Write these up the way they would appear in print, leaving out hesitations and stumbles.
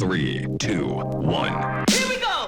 3, 2, 1. Here we go!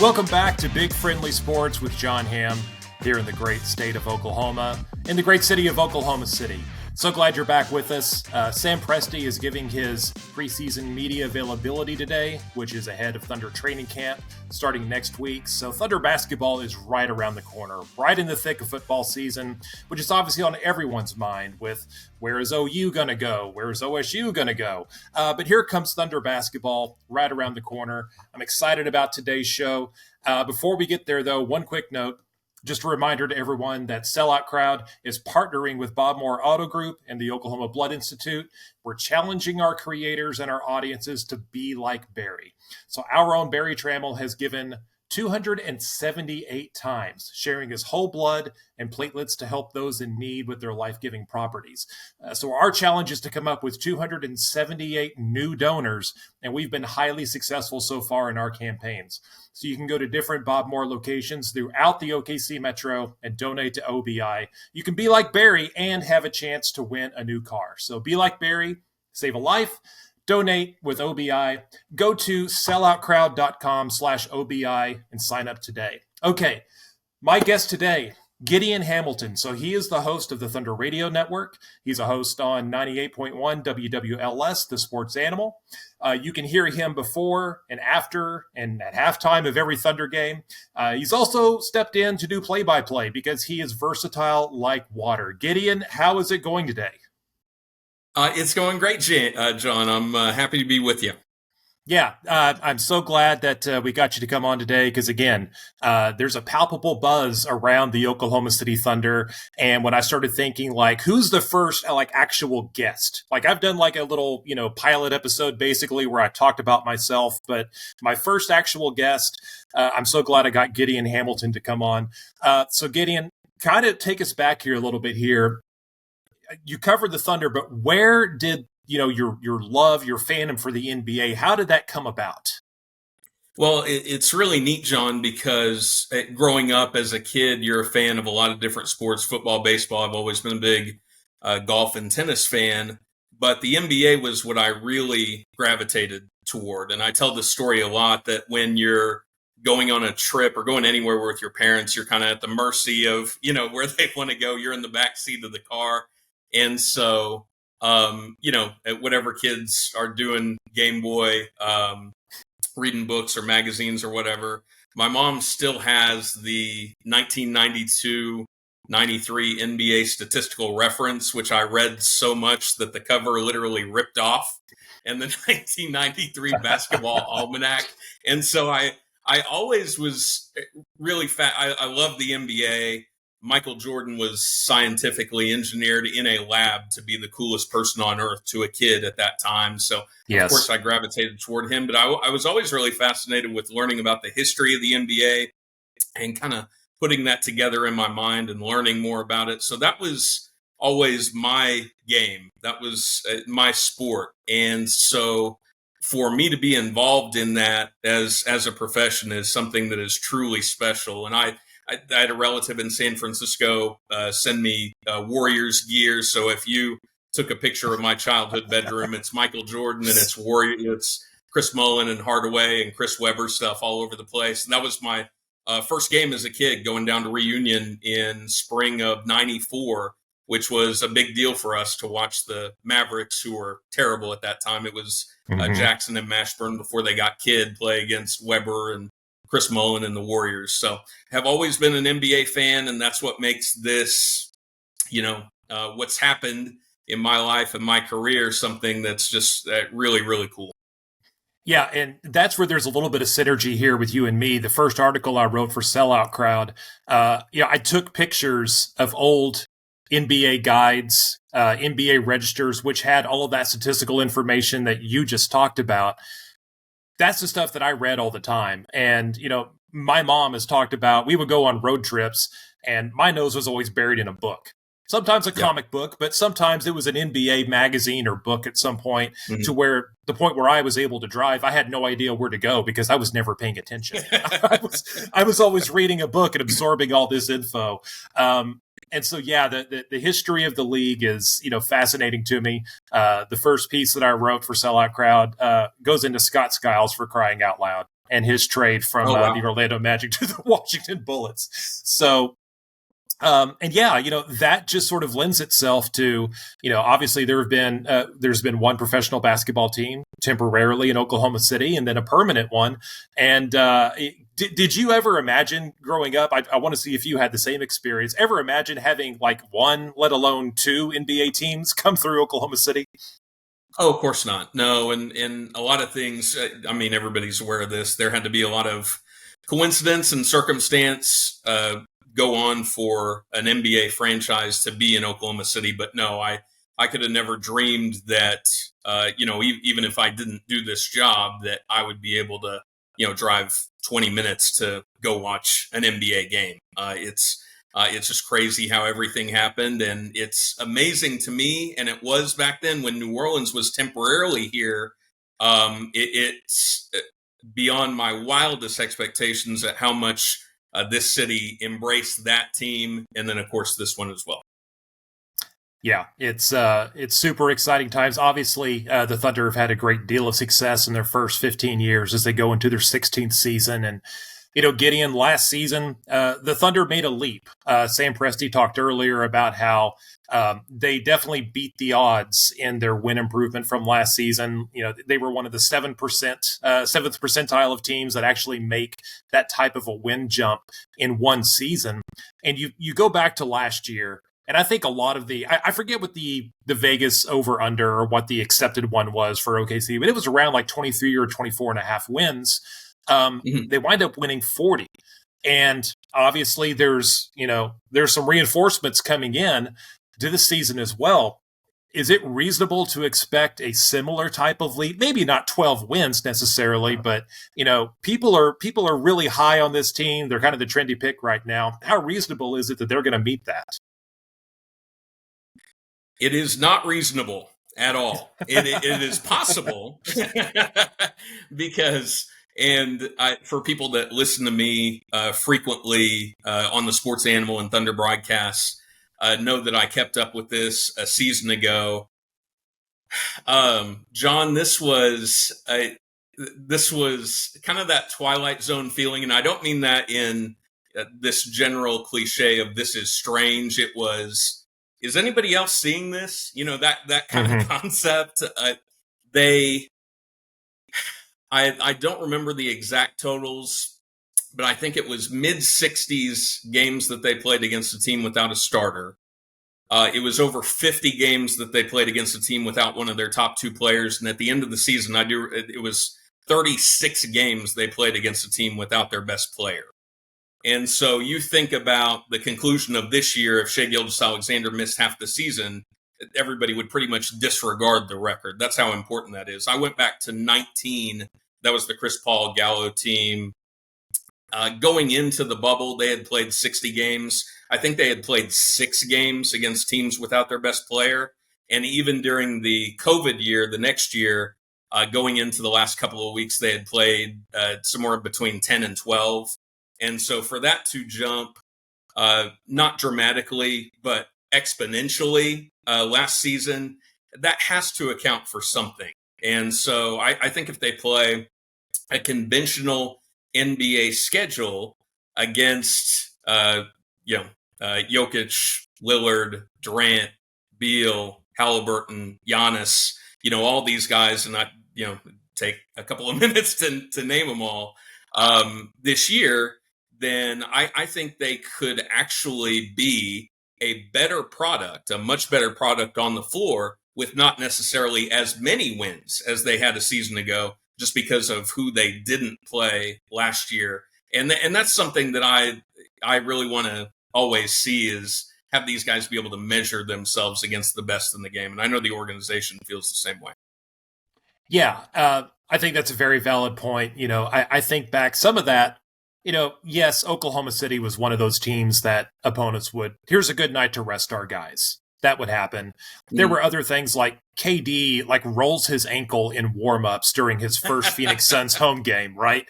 Welcome back to Big Friendly Sports with Jon Hamm here in the great state of Oklahoma, in the great city of Oklahoma City. So glad you're back with us. Sam Presti is giving his preseason media availability today, which is ahead of Thunder training camp starting next week. So Thunder basketball is right around the corner, right in the thick of football season, which is obviously on everyone's mind with where is OU going to go? Where is OSU going to go? But here comes Thunder basketball right around the corner. I'm excited about today's show. Before we get there, though, one quick note. Just a reminder to everyone that Sellout Crowd is partnering with Bob Moore Auto Group and the Oklahoma Blood Institute. We're challenging our creators and our audiences to be like Barry. So our own Barry Trammell has given 278 times, sharing his whole blood and platelets to help those in need with their life-giving properties. So our challenge is to come up with 278 new donors, and we've been highly successful so far in our campaigns. So you can go to different Bob Moore locations throughout the OKC Metro and donate to OBI. You can be like Barry and have a chance to win a new car. So be like Barry, save a life, donate with OBI. Go to selloutcrowd.com/OBI and sign up today. Okay, my guest today, Gideon Hamilton. So he is the host of the Thunder Radio Network. He's a host on 98.1 WWLS The Sports Animal. You can hear him before and after and at halftime of every Thunder game. He's also stepped in to do play-by-play because he is versatile like water. Gideon, how is it going today? It's going great, John. I'm happy to be with you. Yeah, I'm so glad that we got you to come on today because, again, there's a palpable buzz around the Oklahoma City Thunder. And when I started thinking, like, who's the first, actual guest? Like, I've done, like, a little, pilot episode, basically, where I talked about myself. But my first actual guest, I'm so glad I got Gideon Hamilton to come on. So, Gideon, kind of take us back here a little bit here. You covered the Thunder, but where did your love, your fandom for the NBA, how did that come about? Well, it's really neat, John, because growing up as a kid, you're a fan of a lot of different sports, football, baseball. I've always been a big golf and tennis fan, but the NBA was what I really gravitated toward. And I tell this story a lot that when you're going on a trip or going anywhere with your parents, you're kind of at the mercy of, where they want to go. You're in the back seat of the car. And so, whatever kids are doing, Game Boy, reading books or magazines or whatever, my mom still has the 1992-93 NBA statistical reference, which I read so much that the cover literally ripped off, and the 1993 basketball almanac. And so I always was really I love the NBA. Michael Jordan was scientifically engineered in a lab to be the coolest person on earth to a kid at that time. So, yes. Of course, I gravitated toward him. But I was always really fascinated with learning about the history of the NBA and kind of putting that together in my mind and learning more about it. So that was always my game. That was my sport. And so for me to be involved in that as a profession is something that is truly special. And I had a relative in San Francisco send me Warriors gear. So if you took a picture of my childhood bedroom, it's Michael Jordan and it's Chris Mullin and Hardaway and Chris Webber stuff all over the place. And that was my first game as a kid, going down to Reunion in spring of '94, which was a big deal for us to watch the Mavericks, who were terrible at that time. It was Jackson and Mashburn before they got Kidd, play against Webber and Chris Mullin and the Warriors. So have always been an NBA fan, and that's what makes this, what's happened in my life and my career something that's just really, really cool. Yeah, and that's where there's a little bit of synergy here with you and me. The first article I wrote for Sellout Crowd, I took pictures of old NBA guides, NBA registers, which had all of that statistical information that you just talked about. That's the stuff that I read all the time. And, my mom has talked about, we would go on road trips and my nose was always buried in a book. Sometimes a comic book, but sometimes it was an NBA magazine or book at some point to where the point where I was able to drive, I had no idea where to go because I was never paying attention. I was always reading a book and absorbing all this info. And so, yeah, the history of the league is, fascinating to me. The first piece that I wrote for Sellout Crowd goes into Scott Skiles, for crying out loud, and his trade from the Orlando Magic to the Washington Bullets. So, and yeah, that just sort of lends itself to, obviously there's been one professional basketball team temporarily in Oklahoma City and then a permanent one. And did you ever imagine growing up? I want to see if you had the same experience. Ever imagine having like one, let alone two NBA teams come through Oklahoma City? Oh, of course not. No, and a lot of things, everybody's aware of this. There had to be a lot of coincidence and circumstance go on for an NBA franchise to be in Oklahoma City. But no, I could have never dreamed that, even if I didn't do this job, that I would be able to, drive 20 minutes to go watch an NBA game. It's just crazy how everything happened. And it's amazing to me. And it was back then when New Orleans was temporarily here. It's beyond my wildest expectations at how much this city embraced that team. And then, of course, this one as well. Yeah, it's super exciting times. Obviously, the Thunder have had a great deal of success in their first 15 years as they go into their 16th season. And, Gideon, last season, the Thunder made a leap. Sam Presti talked earlier about how they definitely beat the odds in their win improvement from last season. They were one of the 7th percentile of teams that actually make that type of a win jump in one season. And you go back to last year, and I think a lot of I forget what the Vegas over under or what the accepted one was for OKC, but it was around like 23 or 24 and a half wins. They wind up winning 40. And obviously there's some reinforcements coming in to this season as well. Is it reasonable to expect a similar type of lead? Maybe not 12 wins necessarily, but people are really high on this team. They're kind of the trendy pick right now. How reasonable is it that they're going to meet that? It is not reasonable at all. It is possible because, for people that listen to me frequently on the Sports Animal and Thunder broadcasts, know that I kept up with this a season ago. John, this was kind of that Twilight Zone feeling, and I don't mean that in this general cliche of this is strange. It was, is anybody else seeing this? That kind of concept. I don't remember the exact totals, but I think it was mid-60s games that they played against a team without a starter. It was over 50 games that they played against a team without one of their top two players. And at the end of the season, it was 36 games they played against a team without their best player. And so you think about the conclusion of this year, if Shai Gilgeous-Alexander missed half the season, everybody would pretty much disregard the record. That's how important that is. I went back to 19. That was the Chris Paul Gallo team. Going into the bubble, they had played 60 games. I think they had played 6 games against teams without their best player. And even during the COVID year, the next year, going into the last couple of weeks, they had played somewhere between 10 and 12. And so for that to jump, not dramatically, but exponentially last season, that has to account for something. And so I think if they play a conventional NBA schedule against, Jokic, Lillard, Durant, Beal, Halliburton, Giannis, all these guys, and I, take a couple of minutes to name them all this year, then I think they could actually be a better product, a much better product on the floor with not necessarily as many wins as they had a season ago, just because of who they didn't play last year. And that's something that I really want to always see, is have these guys be able to measure themselves against the best in the game. And I know the organization feels the same way. Yeah, I think that's a very valid point. I think back some of that, yes, Oklahoma City was one of those teams that opponents would, here's a good night to rest our guys. that would happen. There Mm. were other things like KD like rolls his ankle in warmups during his first Phoenix Suns home game, right?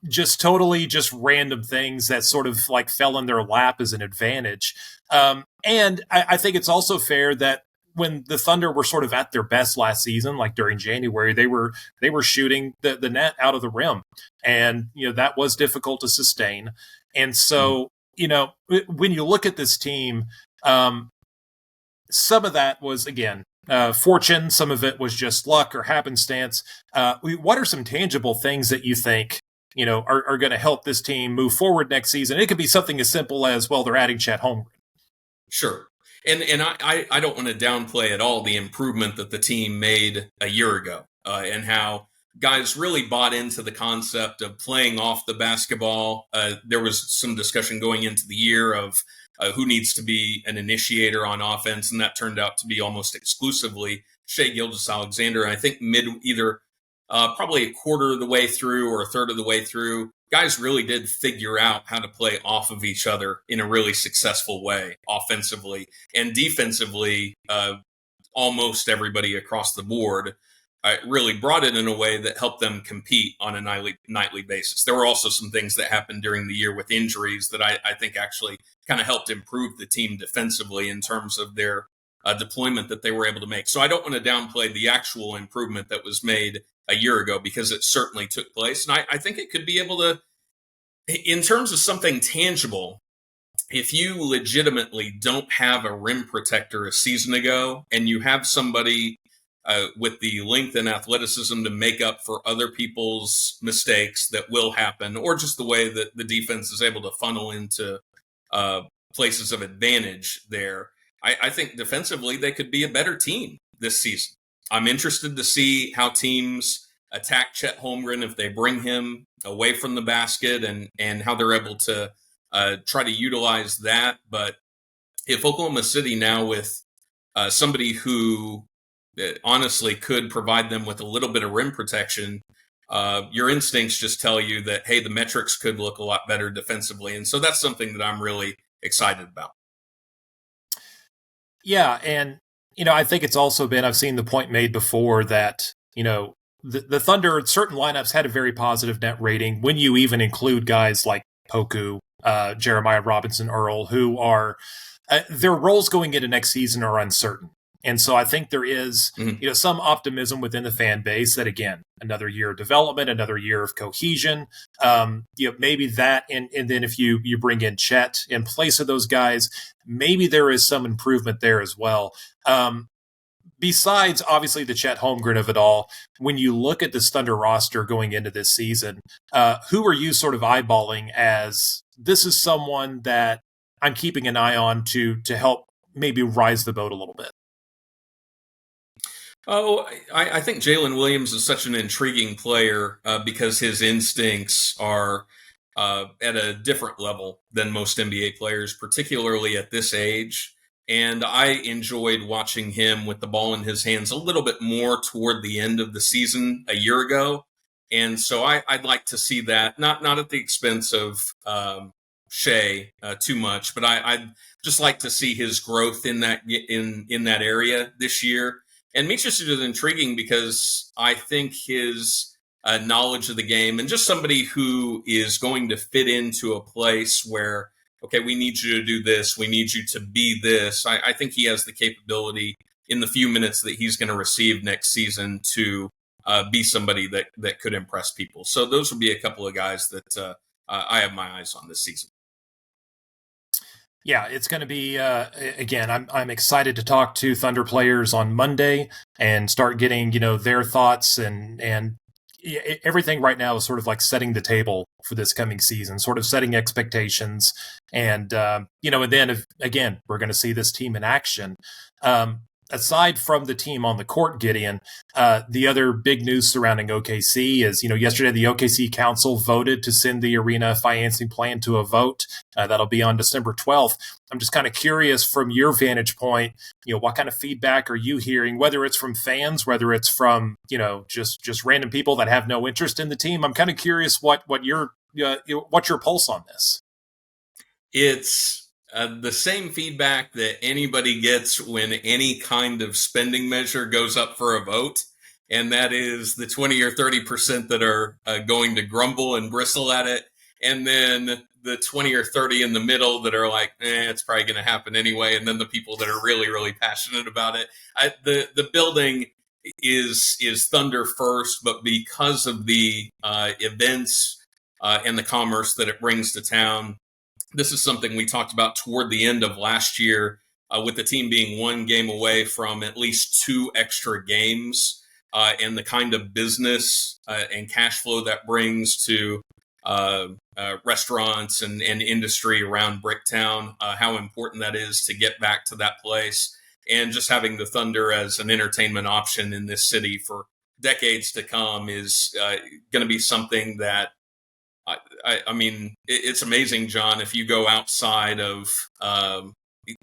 Just totally just random things that sort of like fell in their lap as an advantage. And I think it's also fair that when the Thunder were sort of at their best last season, like during January, they were shooting the net out of the rim, and that was difficult to sustain. And so when you look at this team, some of that was again fortune, some of it was just luck or happenstance. What are some tangible things that you think are going to help this team move forward next season? It could be something as simple as, well, they're adding Chet Holmgren. Sure. And I don't want to downplay at all the improvement that the team made a year ago, and how guys really bought into the concept of playing off the basketball. There was some discussion going into the year of who needs to be an initiator on offense, and that turned out to be almost exclusively Shai Gilgeous-Alexander. And I think probably a quarter of the way through or a third of the way through, guys really did figure out how to play off of each other in a really successful way, offensively and defensively. Almost everybody across the board really brought it in a way that helped them compete on a nightly basis. There were also some things that happened during the year with injuries that I think actually kind of helped improve the team defensively in terms of their deployment that they were able to make. So I don't want to downplay the actual improvement that was made a year ago, because it certainly took place. And I think it could be able to, in terms of something tangible, if you legitimately don't have a rim protector a season ago and you have somebody with the length and athleticism to make up for other people's mistakes that will happen, or just the way that the defense is able to funnel into places of advantage there, I think defensively they could be a better team this season. I'm interested to see how teams attack Chet Holmgren if they bring him away from the basket, and how they're able to try to utilize that. But if Oklahoma City now with somebody who honestly could provide them with a little bit of rim protection, your instincts just tell you that, hey, the metrics could look a lot better defensively. And so that's something that I'm really excited about. Yeah, and I think it's also been, I've seen the point made before that, the Thunder, certain lineups had a very positive net rating when you even include guys like Poku, Jeremiah Robinson Earl, who are, their roles going into next season are uncertain. And so I think there is, some optimism within the fan base that, again, another year of development, another year of cohesion, maybe that, and then if you bring in Chet in place of those guys, maybe there is some improvement there as well. Besides, obviously, the Chet Holmgren of it all, when you look at this Thunder roster going into this season, who are you sort of eyeballing as this is someone that I'm keeping an eye on to help maybe rise the boat a little bit? Oh, I think Jalen Williams is such an intriguing player because his instincts are at a different level than most NBA players, particularly at this age. And I enjoyed watching him with the ball in his hands a little bit more toward the end of the season a year ago. And so I'd like to see that, not at the expense of Shai too much, but I'd just like to see his growth in that area this year. And Mitchell is intriguing because I think his knowledge of the game, and just somebody who is going to fit into a place where, okay, we need you to do this, we need you to be this. I think he has the capability in the few minutes that he's going to receive next season to be somebody that could impress people. So those would be a couple of guys that I have my eyes on this season. Yeah, it's going to be, again, I'm excited to talk to Thunder players on Monday and start getting, their thoughts, and everything right now is sort of like setting the table for this coming season, sort of setting expectations. And, and then, again, we're going to see this team in action. Aside from the team on the court, Gideon, the other big news surrounding OKC is, yesterday the OKC Council voted to send the arena financing plan to a vote. That'll be on December 12th. I'm just kind of curious from your vantage point, what kind of feedback are you hearing, whether it's from fans, whether it's from, just random people that have no interest in the team? I'm kind of curious what's your pulse on this? It's The same feedback that anybody gets when any kind of spending measure goes up for a vote, and that is the 20 or 30% that are going to grumble and bristle at it, and then the 20 or 30 in the middle that are like, it's probably going to happen anyway, and then the people that are really, really passionate about it. The building is Thunder first, but because of the events and the commerce that it brings to town, this is something we talked about toward the end of last year, with the team being one game away from at least 2 extra games, and the kind of business and cash flow that brings to restaurants and industry around Bricktown, how important that is to get back to that place. And just having the Thunder as an entertainment option in this city for decades to come is going to be something that, I mean, it's amazing, John, if you go outside of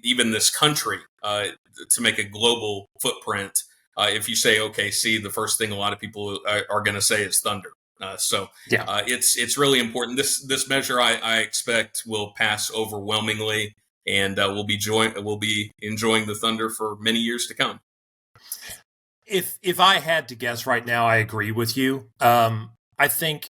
even this country to make a global footprint. If you say OKC, the first thing a lot of people are going to say is Thunder. It's really important. This measure I expect will pass overwhelmingly, and we'll be enjoying the Thunder for many years to come. If I had to guess right now, I agree with you. I think,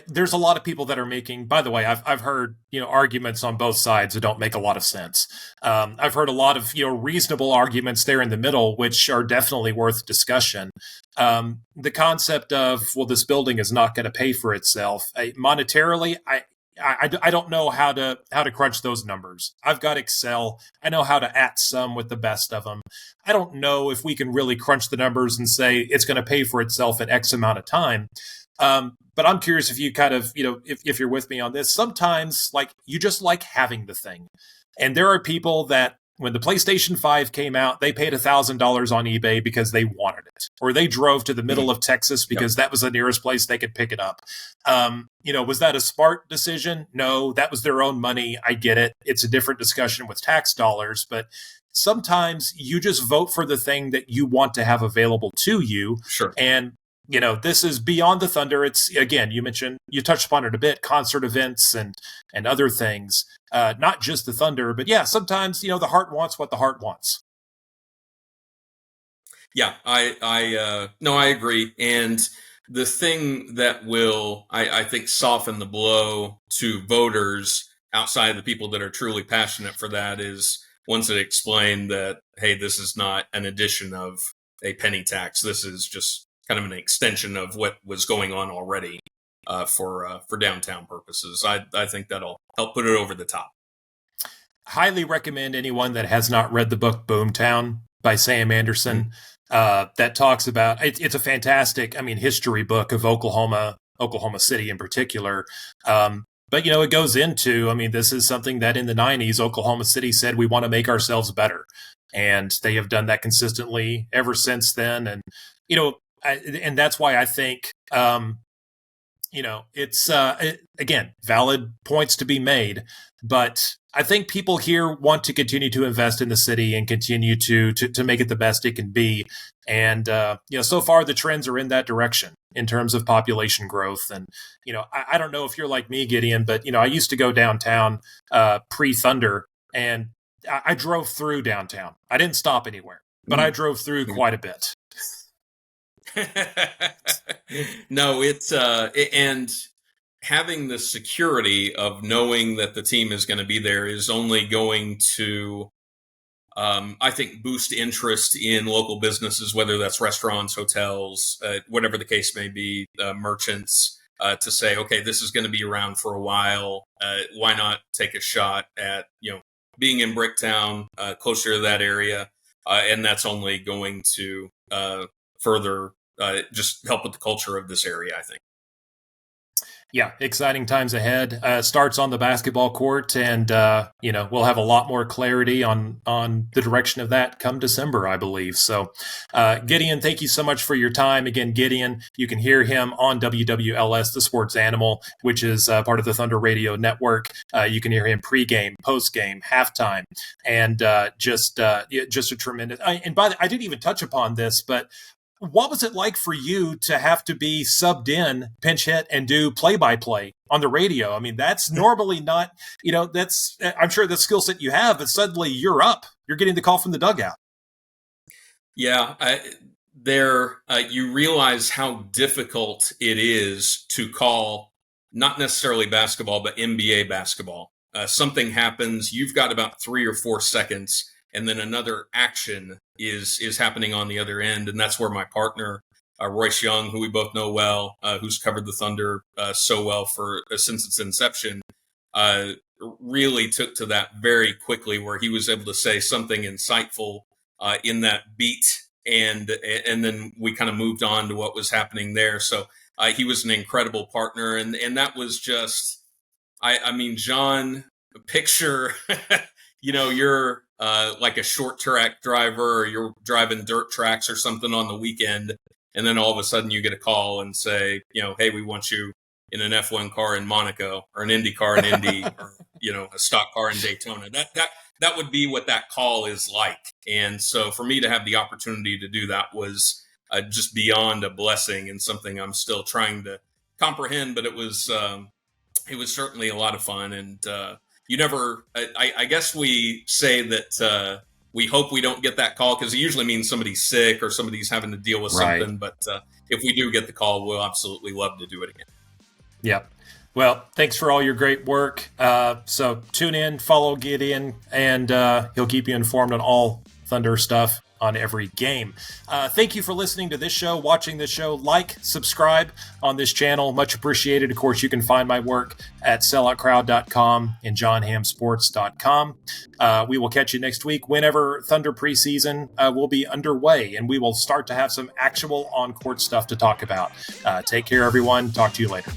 there's a lot of people that are making, by the way, I've heard, arguments on both sides that don't make a lot of sense. I've heard a lot of, reasonable arguments there in the middle, which are definitely worth discussion. The concept of, well, this building is not going to pay for itself monetarily. I don't know how to crunch those numbers. I've got Excel. I know how to at sum with the best of them. I don't know if we can really crunch the numbers and say it's going to pay for itself in X amount of time. But I'm curious if you kind of, if you're with me on this, sometimes you just like having the thing. And there are people that when the PlayStation 5 came out, they paid $1,000 on eBay because they wanted it, or they drove to the middle of Texas because that was the nearest place they could pick it up. Was that a smart decision? No, that was their own money. I get it. It's a different discussion with tax dollars, but sometimes you just vote for the thing that you want to have available to you. Sure. And this is beyond the Thunder. It's, again, you touched upon it a bit, concert events and other things, not just the Thunder, but sometimes, the heart wants what the heart wants. Yeah, I agree. And the thing that will, I think, soften the blow to voters outside of the people that are truly passionate for that is once it explained that, hey, this is not an addition of a penny tax. This is just kind of an extension of what was going on already for downtown purposes. I think that'll help put it over the top. Highly recommend anyone that has not read the book Boomtown by Sam Anderson. That talks about it's a fantastic, history book of Oklahoma City in particular. But it goes into, this is something that in the 90s, Oklahoma City said we want to make ourselves better, and they have done that consistently ever since then. And and that's why I think, it's, again, valid points to be made. But I think people here want to continue to invest in the city and continue to make it the best it can be. And, so far the trends are in that direction in terms of population growth. And, I don't know if you're like me, Gideon, but, I used to go downtown pre-Thunder, and I drove through downtown. I didn't stop anywhere, but I drove through quite a bit. No, it's and having the security of knowing that the team is going to be there is only going to, I think, boost interest in local businesses, whether that's restaurants, hotels, whatever the case may be, merchants, to say, okay, this is going to be around for a while. Why not take a shot at, being in Bricktown, closer to that area, and that's only going to further just help with the culture of this area, I think. Yeah, exciting times ahead. Starts on the basketball court, and we'll have a lot more clarity on the direction of that come December, I believe. So, Gideon, thank you so much for your time. Again, Gideon, you can hear him on WWLS The Sports Animal, which is part of the Thunder Radio Network. You can hear him pregame, postgame, halftime, and just a tremendous. I didn't even touch upon this, but what was it like for you to have to be subbed in, pinch hit, and do play-by-play on the radio. I mean, that's normally not, that's, I'm sure the skill set you have, but suddenly you're up. You're getting the call from the dugout. Yeah, you realize how difficult it is to call, not necessarily basketball, but NBA basketball. Something happens, you've got about 3 or 4 seconds, and then another action is happening on the other end. And that's where my partner, Royce Young, who we both know well, who's covered the Thunder so well since its inception, really took to that very quickly, where he was able to say something insightful in that beat, and then we kind of moved on to what was happening there. So he was an incredible partner, and that was just, I mean, Jon, picture, you're like a short track driver, or you're driving dirt tracks or something on the weekend, and then all of a sudden you get a call and say, hey, we want you in an F1 car in Monaco, or an Indy car in Indy, or a stock car in Daytona. That would be what that call is like. And so for me to have the opportunity to do that was just beyond a blessing, and something I'm still trying to comprehend. But it was certainly a lot of fun. And you never, I guess we say that we hope we don't get that call, because it usually means somebody's sick or somebody's having to deal with something. Right. But if we do get the call, we'll absolutely love to do it again. Yep. Well, thanks for all your great work. So tune in, follow Gideon, and he'll keep you informed on all Thunder stuff on every game. Thank you for listening to this show, watching this show. Like, subscribe on this channel. Much appreciated. Of course, you can find my work at selloutcrowd.com and jonhamsports.com. We will catch you next week whenever Thunder preseason will be underway, and we will start to have some actual on-court stuff to talk about. Take care, everyone. Talk to you later.